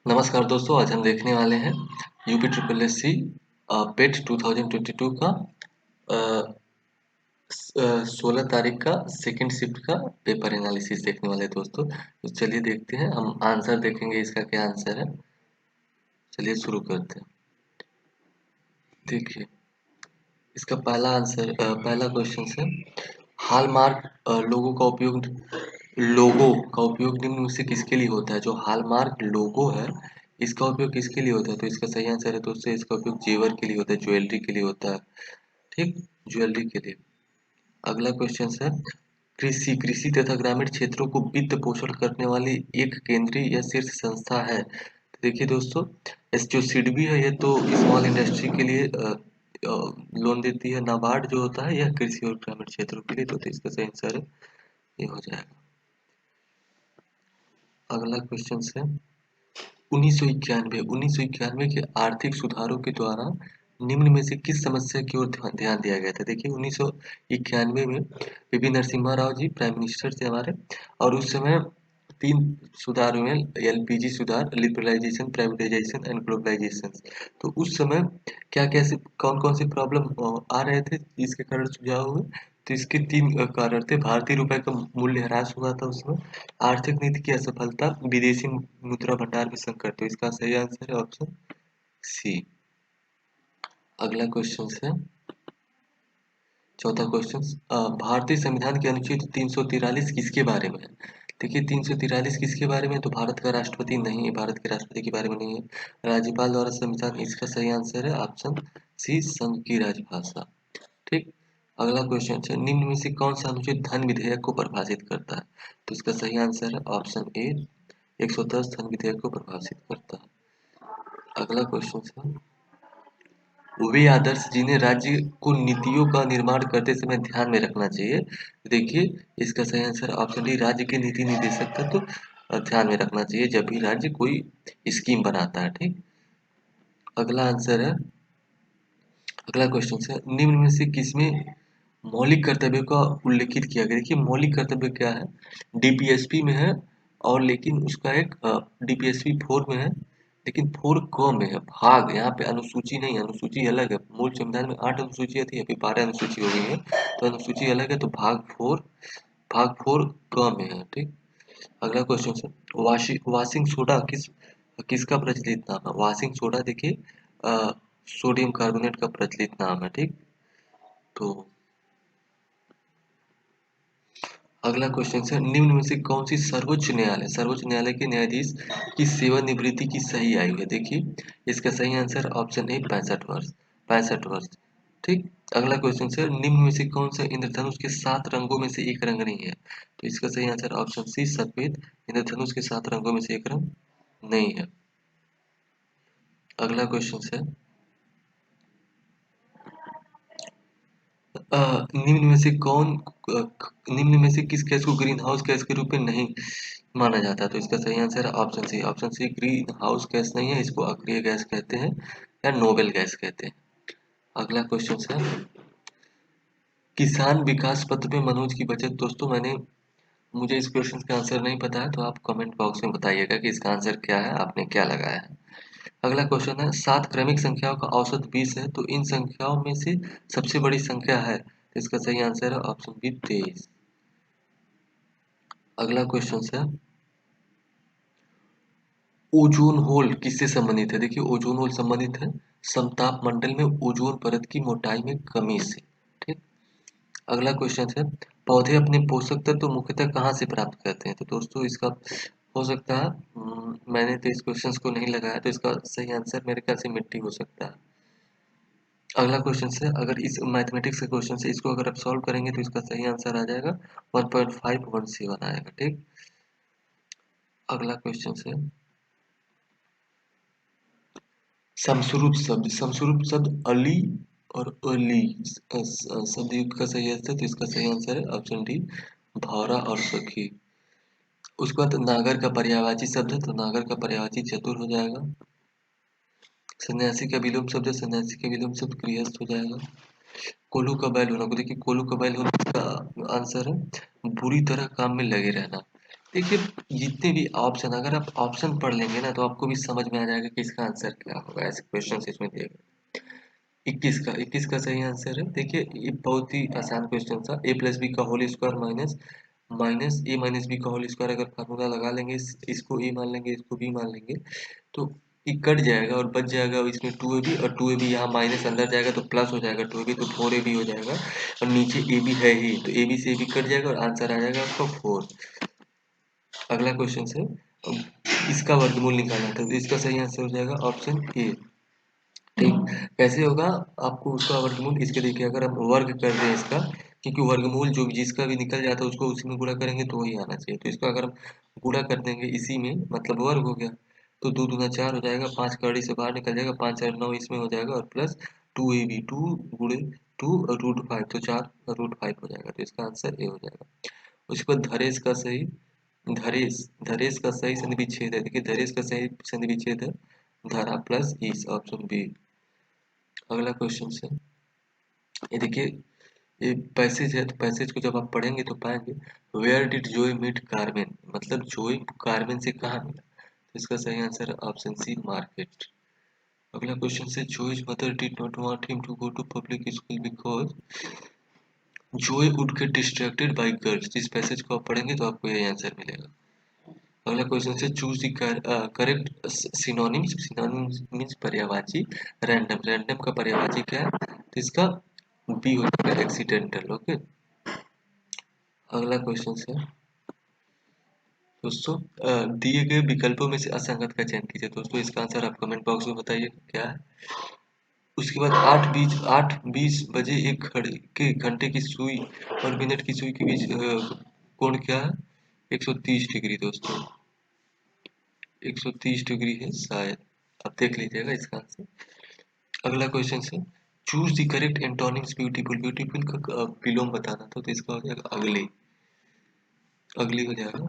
नमस्कार दोस्तों, आज हम देखने वाले हैं यूपी ट्रिपल एस सी पेट 2022 का 16 तारीख का सेकंड शिफ्ट का पेपर एनालिसिस देखने वाले हैं दोस्तों। तो चलिए देखते हैं, हम आंसर देखेंगे, इसका क्या आंसर है। चलिए शुरू करते हैं। देखिए, इसका पहला क्वेश्चन है, हॉलमार्क लोगो का उपयोग निम्न में से किसके लिए होता है। जो हॉलमार्क लोगो है, इसका उपयोग किसके लिए होता है। तो इसका सही आंसर है दोस्तों, इसका उपयोग जेवर के लिए होता है, ज्वेलरी के लिए होता है। ठीक, ज्वेलरी के लिए। अगला क्वेश्चन है, कृषि कृषि तथा ग्रामीण क्षेत्रों को वित्त पोषण करने वाली एक केंद्रीय या शीर्ष संस्था है। तो देखिए दोस्तों, इस जो सिडबी है, ये तो स्मॉल इंडस्ट्री के लिए लोन देती है। नाबार्ड जो होता है, यह कृषि और ग्रामीण क्षेत्रों के लिए। तो इसका सही आंसर है, ये हो जाएगा। अगला क्वेश्चन है, 1991 के आर्थिक सुधारों के द्वारा निम्न में से किस समस्या की ओर ध्यान दिया गया था। देखिए, 1991 में PV Narasimha Rao ji prime minister थे हमारे, और उस समय 3 सुधार हुए, एलपीजी सुधार, लिबरलाइजेशन, प्राइवेटाइजेशन एंड ग्लोबलाइजेशन। तो उस समय क्या कैसे कौन कौन से प्रॉब्लम आ रहे थे, जिसके कारण सुझाव हुए। तो इसके 3 कारण थे। भारतीय रुपए का मूल्य ह्रास हुआ था उसमें, आर्थिक नीति की असफलता, विदेशी मुद्रा भंडार में संकट। तो इसका सही आंसर है ऑप्शन सी। अगला क्वेश्चन है, चौथा क्वेश्चन, भारतीय संविधान के अनुच्छेद 343 किसके बारे में है। देखिए, 343 किसके बारे में है? तो भारत का राष्ट्रपति नहीं है, भारत के राष्ट्रपति के बारे में नहीं है, राज्यपाल द्वारा संविधान। इसका सही आंसर है ऑप्शन सी, संघ की राजभाषा। ठीक। अगला क्वेश्चन है, निम्न में से कौन सा अनुच्छेद धन विधेयक को परिभाषित करता है। तो इसका सही आंसर है ऑप्शन ए, 110 धन विधेयक को परिभाषित करता है। अगला क्वेश्चन है, वे आदर्श जिन्हें राज्य को नीतियों का निर्माण करते समय ध्यान में रखना चाहिए। देखिए, इसका सही आंसर ऑप्शन डी, राज्य के नीति निर्देशक तत्व ध्यान में रखना चाहिए जब भी राज्य कोई स्कीम बनाता है। ठीक। अगला आंसर है, अगला क्वेश्चन है, निम्न में से किसमें मौलिक कर्तव्यों का उल्लेखित किया गया। देखिए, मौलिक कर्तव्य क्या है, डीपीएसपी में है, और लेकिन उसका एक डीपीएसपी 4 में है, लेकिन 4 क में है भाग। यहाँ पे अनुसूची नहीं है, अनुसूची अलग है। मूल संविधान में 8 अनुसूचियां थी, अभी 12 अनुसूची हो गई है। तो अनुसूची अलग है, तो भाग 4 क में है। ठीक। अगला क्वेश्चन है, वाशिंग सोडा किसका प्रचलित नाम है। वाशिंग सोडा देखिए, सोडियम कार्बोनेट का प्रचलित नाम है। ठीक। तो अगला क्वेश्चन है, निम्न में से कौन सी सर्वोच्च न्यायालय के न्यायाधीश की सेवानिवृत्ति की सही आयु है। देखिए, इसका सही आंसर ऑप्शन ए, 65 वर्ष। 65 वर्ष। ठीक। अगला क्वेश्चन है, निम्न में से कौन सा इंद्रधनुष के 7 रंगों में से एक रंग नहीं है। तो इसका सही आंसर ऑप्शन सी, सफेद। इंद्रधनुष के 7 रंगों में से एक रंग नहीं है। अगला क्वेश्चन है, निम्न में से निम्न में से किस गैस को ग्रीन हाउस गैस के रूप में नहीं माना जाता। तो इसका सही आंसर है option C. Option C green house gas नहीं है, इसको अक्रिय गैस कहते हैं या नोबेल गैस कहते हैं। अगला क्वेश्चन है, किसान विकास पत्र में मनोज की बचत। दोस्तों, मुझे इस क्वेश्चन का आंसर नहीं पता है, तो आप कमेंट बॉक्स में बताइएगा कि इसका आंसर क्या है, आपने क्या लगाया है। अगला क्वेश्चन है, 7 क्रमिक संख्याओं का औसत 20 है, तो इन संख्याओं में से सबसे बड़ी संख्या है। तो इसका सही आंसर है ऑप्शन बी, 23। अगला क्वेश्चन है, ओजोन होल किससे संबंधित है। देखिए, ओजोन होल संबंधित है समताप मंडल में ओजोन परत की मोटाई में कमी से। ठीक। अगला क्वेश्चन है, पौधे अपने पोषक तत्व तो मुख्यतः कहाँ से प्राप्त करते हैं। तो दोस्तों, इसका हो सकता है, मैंने तो इस क्वेश्चन को नहीं लगाया, तो इसका सही आंसर मेरे ख्याल से मिट्टी हो सकता है। अगला क्वेश्चन है, अगर इस मैथमेटिक्स के क्वेश्चन से इसको अगर आप सॉल्व करेंगे, तो इसका सही आंसर आ जाएगा 1.517 आएगा। ठीक। अगला क्वेश्चन है, समस्वरूप शब्द अली और अली शब्द युक्त का सही आंसर। तो इसका सही आंसर है ऑप्शन डी, भौरा और सखी। उसके बाद नागर का पर्यायवाची शब्द है, तो नागर का पर्यायवाची चतुर हो जाएगा। सन्यासी का विलोम शब्द है, सन्यासी का विलोम शब्द गृहस्थ हो जाएगा। कोल्हू का बैल होना को देखिए, कोल्हू का बैल होना का आंसर है बुरी तरह काम में लगे रहना। देखिए, जितने भी ऑप्शन, अगर आप ऑप्शन पढ़ लेंगे ना तो आपको भी समझ में आ जाएगा कि इसका आंसर क्या होगा। ऐसे क्वेश्चन इसमें दिए गए। 21 का सही आंसर है। देखिए, ये बहुत ही आसान क्वेश्चन था। ए प्लस बी का होल स्क्वायर माइनस माइनस ए माइनस बी का होल स्क्वायर, अगर फार्मूला लगा लेंगे, इसको ए मान लेंगे, इसको बी मान लेंगे, तो ये कट जाएगा और बच जाएगा इसमें 2ab, और 2ab यहाँ माइनस अंदर जाएगा तो प्लस हो जाएगा 2ab, तो 4ab हो जाएगा, और नीचे ए बी है ही तो ए बी से ए बी कट जाएगा और आंसर आ जाएगा आपका 4। अगला क्वेश्चन है, इसका वर्गमूल निकालना था, तो इसका सही आंसर हो जाएगा ऑप्शन ए। ठीक, कैसे होगा? आपको उसका वर्गमूल इसके देखिए, अगर हम वर्ग कर रहे हैं इसका, क्योंकि वर्गमूल जो जिसका भी निकल जाता है उसको उसी में गुणा करेंगे तो वही आना चाहिए। तो इसका अगर हम गुणा कर देंगे इसी में, मतलब वर्ग हो गया, तो 2 दूना 4 हो जाएगा, 5 कड़ी से बाहर निकल जाएगा, 5 4 9 इसमें हो जाएगा, और प्लस 2ab, 2 गुणे 2 रूट 5, तो 4 रूट 5 हो जाएगा, तो इसका आंसर ए हो जाएगा। उसके बाद धरेश का सही, धरेश धरेश का सही संधि विच्छेद है। देखिए, धरेश का सही संधि विच्छेद है धरा प्लस ईस, ऑप्शन बी। अगला क्वेश्चन है, ये देखिए, ये पैसेज है, तो पैसेज को जब आप पढ़ेंगे तो पाएंगे, where did Joey meet Carmen, मतलब जोय कार्मेन से कहाँ मिला, तो इसका सही आंसर है ऑप्शन सी, मार्केट। अगला क्वेश्चन से, Joey's mother did not want him to go to public school because Joey would get distracted by girls. इस पैसेज को आप पढ़ेंगे तो आपको यही आंसर मिलेगा। अगला क्वेश्चन से, choose the correct synonyms. Synonyms means पर्यायवाची। रैंडम, रैंडम का पर्यायवाची क्या है, तो इसका बी हो जाएगा एक्सीडेंटल। ओके, अगला क्वेश्चन है दोस्तों, दिए गए विकल्पों में से असंगत का चयन कीजिए। दोस्तों, इसका आंसर आप कमेंट बॉक्स में बताइए क्या है। उसके बाद 8:20 बजे एक घड़ी के घंटे की सुई और मिनट की सुई के बीच कोण क्या है, 130 डिग्री। दोस्तों, 130 डिग्री है शायद, आप देख लीजिएगा इसका आंसर। अगला क्वेश्चन है, choose the correct antonyms beautiful. Beautiful का विलोम बताना था, तो इसका हो जाएगा अगली, अगली हो जाएगा।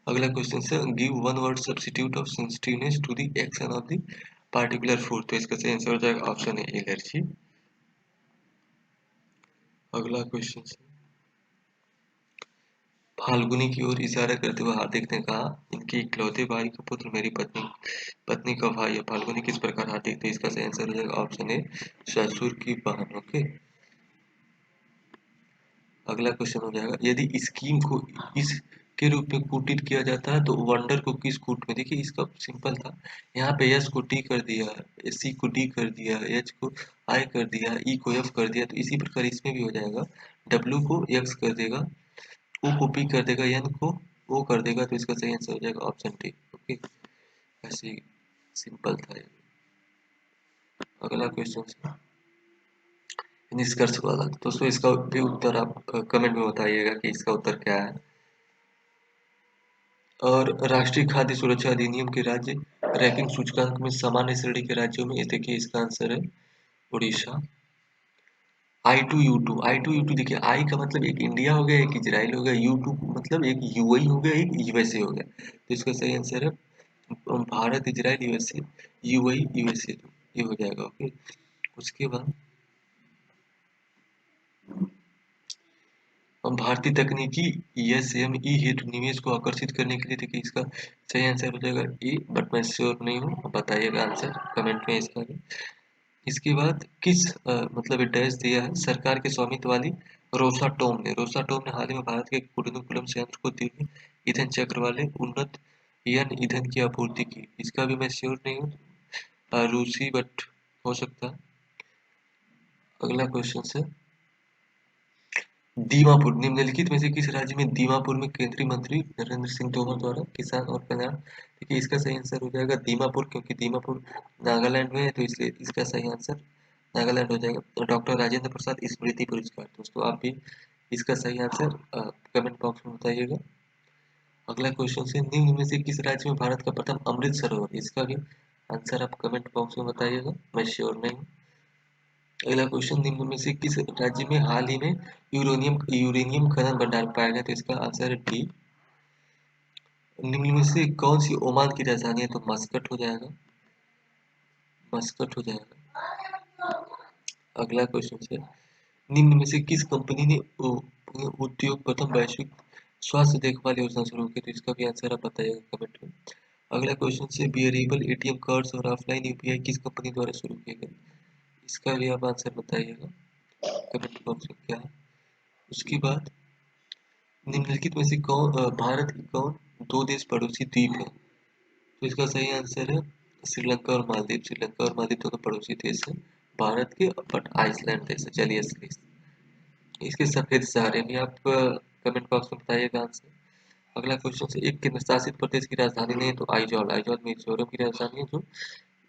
अगला क्वेश्चन है, give one word substitute of sensitiveness to the action of the particular food, तो इसका सही आंसर हो जाएगा ऑप्शन ए, एलर्जी। अगला क्वेश्चन है, फाल्गुनी की ओर इशारा करते हुए हार्दिक ने कहा, इनके इकलौते भाई का पुत्र मेरी पत्नी पत्नी का भाई है। फाल्गुनी किस प्रकार हार्दिक, तो इसका सही आंसर हो जाएगा ऑप्शन ए, ससुर की बहन। ओके, अगला क्वेश्चन हो जाएगा, यदि स्कीम को इस के रूप में कूटित किया जाता है तो वंडर को किस कूट में। देखिए, इसका सिंपल था, यहाँ पे एस को टी कर दिया, सी को डी कर दिया, एच को आई कर दिया, ई को एफ कर दिया, तो इसी प्रकार इसमें भी हो जाएगा, डब्ल्यू को एक्स कर देगा, ओ को पी कर देगा, एन को ओ कर देगा, तो इसका सही आंसर हो जाएगा ऑप्शन डी। ओके, ऐसे सिंपल था ये। अगला क्वेश्चन निष्कर्ष वाला, दोस्तों इसका भी उत्तर आप कमेंट में बताइएगा कि इसका उत्तर क्या है। और राष्ट्रीय खाद्य सुरक्षा अधिनियम के राज्य रैंकिंग सूचकांक में सामान्य श्रेणी के राज्यों में, ये देखिए इसका आंसर है उड़ीसा। आई टू यू टू देखिए, आई का मतलब एक इंडिया हो गया, एक इजराइल हो गया, यू टू मतलब एक यूएई हो गया, एक यूएसए हो गया, तो इसका सही आंसर है Bharat, Israel, USA, UAE, USA, ये हो जाएगा। ओके, उसके बाद हम भारतीय तकनीकी एसएमई हेतु निवेश को आकर्षित करने के लिए, देखिए इसका सही आंसर हो जाएगा ए, बट मैं श्योर नहीं हूँ, आप बताइएगा आंसर कमेंट में इसका भी। इसके बाद किस मतलब डैश दिया है, सरकार के स्वामित्व वाली रोसाटोम ने हाल ही में भारत के कुडुंकुलम संयंत्र को दिव्य ईंधन चक्र वाले उन्नत यन ईंधन की आपूर्ति की। इसका भी मैं श्योर नहीं हूँ, रूसी, बट हो सकता है। अगला क्वेश्चन है, दीमापुर निम्नलिखित में से किस राज्य में दीमापुर में केंद्रीय मंत्री नरेंद्र सिंह तोमर द्वारा किसान और कल्याण, देखिए इसका सही आंसर हो जाएगा दीमापुर, क्योंकि दीमापुर नागालैंड में है, तो इसलिए इसका सही आंसर नागालैंड हो जाएगा। तो डॉक्टर राजेंद्र प्रसाद स्मृति पुरस्कार, दोस्तों आप भी इसका सही आंसर कमेंट बॉक्स में बताइएगा। अगला क्वेश्चन है, निम्न में से किस राज्य में भारत का प्रथम अमृत सरोवर, इसका भी आंसर आप कमेंट बॉक्स में बताइएगा, मैं श्योर नहीं हूँ। अगला क्वेश्चन, निम्न में से किस राज्य में हाल ही में यूरेनियम खनन भंडार पाया गया, तो इसका आंसर है डी। निम्न में से कौन सी ओमान की राजधानी है, तो मस्कट हो जाएगा, मस्कट हो जाएगा। अगला क्वेश्चन है, निम्न में से किस कंपनी ने उद्योग प्रथम वैश्विक स्वास्थ्य देखभाल योजना शुरू की, तो इसका भी आंसर आप बताइएगा कमेंट में। अगला क्वेश्चन से वेरिएबल एटीएम कार्ड्स और ऑफलाइन यूपीआई किस कंपनी द्वारा शुरू किए गए, इसका भी आप आंसर बताइएगा कमेंट बॉक्स में क्या है। उसके बाद निम्नलिखित में से कौन भारत की कौन दो देश पड़ोसी द्वीप है, तो इसका सही आंसर है श्रीलंका और मालदीव। श्रीलंका और मालदीव दोनों पड़ोसी देश हैं भारत के, बट आइसलैंड देश है। चलिए इसके सफेद सहारे भी आप कमेंट बॉक्स में बताइएगा आंसर। अगला क्वेश्चन से एक केंद्र शासित प्रदेश की राजधानी नहीं है, तो आइजॉल। आइजॉल मिजोरम की राजधानी है, जो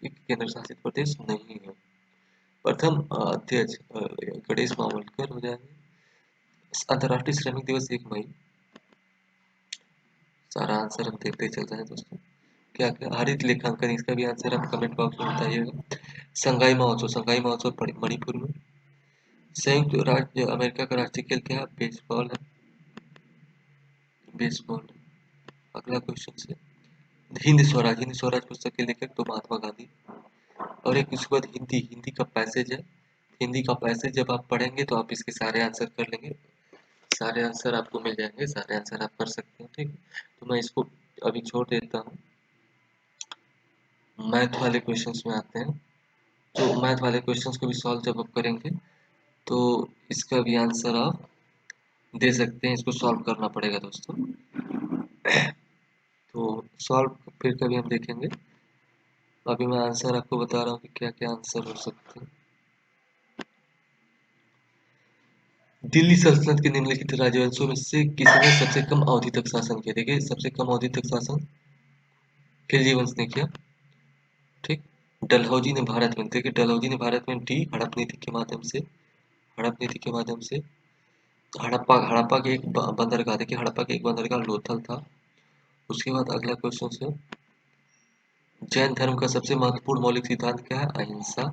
एक केंद्र शासित प्रदेश नहीं है। प्रथम अध्यक्ष गणेश मावलकर हो जाएंगे। अंतर्राष्ट्रीय श्रमिक दिवस 1 मई। सारा आंसर हम देखते चल रहे हैं दोस्तों। क्या क्या हरित लेखांकन, इसका भी आंसर आप कमेंट बॉक्स में बताइएगा। संगाई महोत्सव, संगाई महोत्सव मणिपुर में। संयुक्त राज्य अमेरिका का राष्ट्रीय खेल क्या है, बेसबॉल है, बेसबॉल। अगला क्वेश्चन से हिंद स्वराज, हिंद स्वराज पुस्तक के लेखक तो महात्मा गांधी। और एक उसके बाद हिंदी, हिंदी का पैसेज है। हिंदी का पैसेज जब आप पढ़ेंगे तो आप इसके सारे आंसर कर लेंगे, सारे आंसर आपको मिल जाएंगे, सारे आंसर आप कर सकते हैं। ठीक है, तो मैं इसको अभी छोड़ देता हूँ। मैथ वाले क्वेश्चंस में आते हैं। तो मैथ वाले क्वेश्चंस को भी सॉल्व जब आप करेंगे तो इसका भी आंसर आप दे सकते हैं। इसको सॉल्व करना पड़ेगा दोस्तों। तो सॉल्व फिर कभी हम देखेंगे। अभी मैं आंसर आपको बता रहा हूँ कि क्या क्या आंसर हो सकते हैं। दिल्ली सल्तनत के निम्नलिखित राजवंशों में से किसने सबसे कम अवधि तक शासन किया। देखिए सबसे कम अवधि तक शासन खिलजी वंश ने किया। ठीक, डलहौजी ने भारत में, देखिए डलहौजी ने भारत में डी हड़प नीति के माध्यम से, हड़प नीति के माध्यम से हड़प्पा, हड़प्पा के एक बंदरगाह, देखिए हड़प्पा के एक बंदरगाह लोथल था। उसके बाद अगला क्वेश्चन है जैन धर्म का सबसे महत्वपूर्ण मौलिक सिद्धांत क्या है, अहिंसा।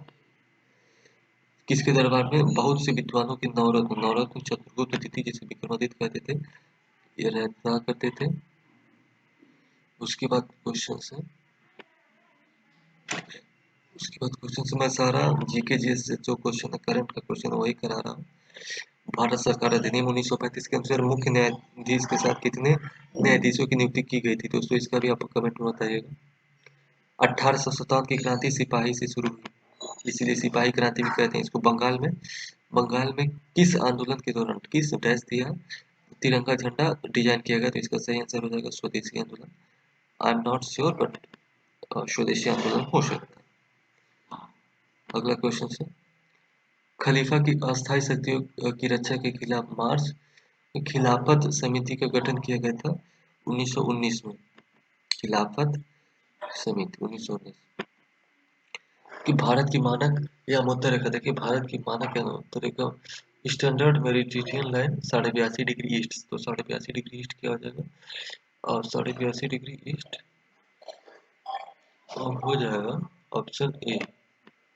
किसके दरबार में बहुत से विद्वानों के नवरत्न, नवरत्न चंद्रगुप्त द्वितीय जिसे विक्रमादित्य कहते थे, ये रहता करते थे। उसके बाद क्वेश्चन है, उसके बाद क्वेश्चन से मैं सारा जीके जीएस से जो क्वेश्चन है करंट का क्वेश्चन वही करा रहा हूँ। भारत सरकार अधिनियम 1935 के अनुसार मुख्य न्यायाधीश के साथ कितने न्यायाधीशों की नियुक्ति की गई थी, दोस्तों इसका भी आप कमेंट में बताइएगा। 1857 की क्रांति सिपाही से शुरू हुई, इसीलिए सिपाही क्रांति भी कहते हैं इसको। बंगाल में किस आंदोलन के दौरान किस डैश दिया तिरंगा झंडा डिजाइन किया गया, तो इसका सही आंसर हो जाएगा स्वदेशी आंदोलन। I am not sure but स्वदेशी आंदोलन हो सकता है। अगला क्वेश्चन है खलीफा की अस्थायी शक्तियों की रक्षा के खिलाफ मार्च खिलाफत समिति का गठन किया गया था 1919 में। खिलाफत समिति 1919 कि भारत की मानक या मुद्दा रेखा, देखिए भारत की मानक या मुद्दा रेखा standard meridian line 82.5 degree east, तो 82.5 डिग्री ईस्ट क्या हो जाएगा, और 82.5 डिग्री ईस्ट हो जाएगा option A.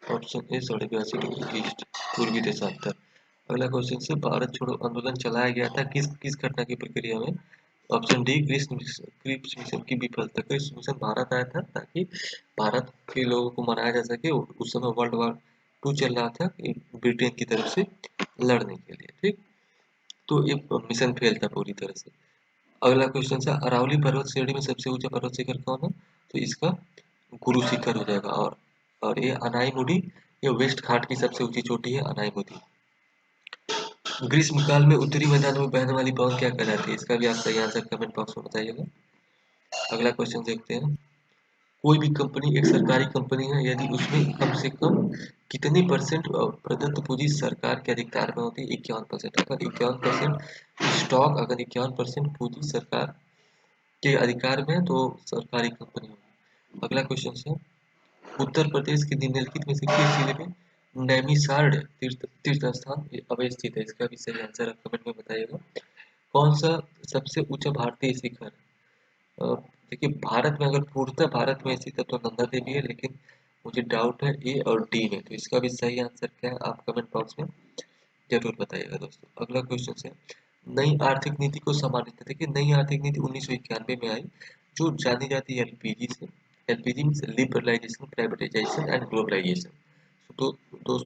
Option A 82.5 degree east, पूर्वी देशांतर। अगला क्वेश्चन से भारत छोड़ो आंदोलन चलाया गया था किस किस घटना की प्रक्रिया में, ऑप्शन डी क्रिप्स मिशन की विफलता। क्रिप्स मिशन भारत आया था ताकि भारत के लोगों को मनाया जा सके, उस समय वर्ल्ड war 2 चल रहा था ब्रिटेन की तरफ से लड़ने के लिए। ठीक, तो ये मिशन फेल था पूरी तरह से। अगला क्वेश्चन है अरावली पर्वत श्रेणी में सबसे ऊंचा पर्वत शिखर कौन है, तो इसका गुरु शिखर हो जाएगा। और ये अनाईमुडी, ये वेस्ट घाट की सबसे ऊंची चोटी है अनाईमुडी। ग्रीष्म काल में उत्तरी मैदान में बहने वाली पवन क्या कहलाती है, इसका भी आप सही आंसर कमेंट बॉक्स में बताइएगा। अगला क्वेश्चन देखते हैं कोई भी कंपनी एक सरकारी कंपनी है यदि उसमें कम से कम कितनी परसेंट प्रदत्त पूंजी सरकार के अधिकार में होती है, 51%। अगर 51% स्टॉक, अगर 51% पूंजी सरकार के अधिकार में है तो सरकारी कंपनी होगी। अगला क्वेश्चन है उत्तर प्रदेश के निम्नलिखित में से किस जिले में नैमिषारण्य तीर्थ स्थान अवस्थित है, इसका भी सही आंसर आप कमेंट में बताइएगा। कौन सा सबसे ऊंचा भारतीय शिखर, देखिए भारत में अगर पूर्णतः भारत में स्थित है तो नंदा देवी है, लेकिन मुझे डाउट है ए और डी में, तो इसका भी सही आंसर क्या है आप कमेंट बॉक्स में जरूर बताइएगा दोस्तों। अगला क्वेश्चन है नई आर्थिक नीति को समानित, देखिए नई आर्थिक नीति 1991 में आई जो जानी जाती है एलपीजी से। LPG means liberalisation, privatisation and globalisation. तो दोस्तों